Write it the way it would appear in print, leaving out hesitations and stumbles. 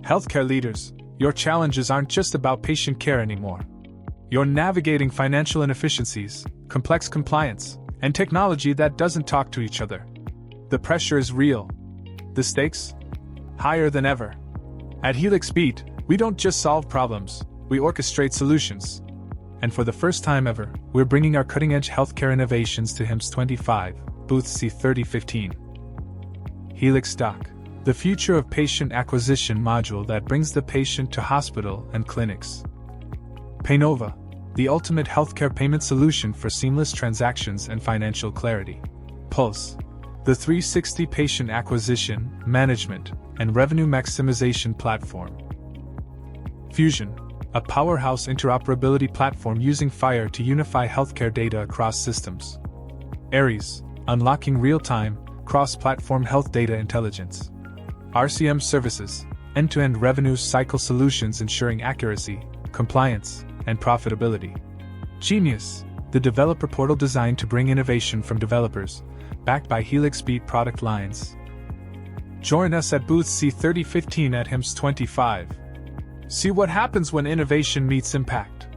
Healthcare leaders, your challenges aren't just about patient care anymore. You're navigating financial inefficiencies, complex compliance, and technology that doesn't talk to each other. The pressure is real. The stakes? Higher than ever. At Helixbeat, we don't just solve problems, we orchestrate solutions. And for the first time ever, we're bringing our cutting-edge healthcare innovations to HIMSS 25, booth C3015. Helix Doc, the future of patient acquisition module that brings the patient to hospital and clinics. Paynova, the ultimate healthcare payment solution for seamless transactions and financial clarity. Pulse, the 360 patient acquisition, management, and revenue maximization platform. Fusion, a powerhouse interoperability platform using FHIR to unify healthcare data across systems. Aries, unlocking real-time, cross-platform health data intelligence. RCM Services, end-to-end revenue cycle solutions ensuring accuracy, compliance, and profitability. Genius, the developer portal designed to bring innovation from developers, backed by Helixbeat product lines. Join us at booth C3015 at HIMSS 25. See what happens when innovation meets impact.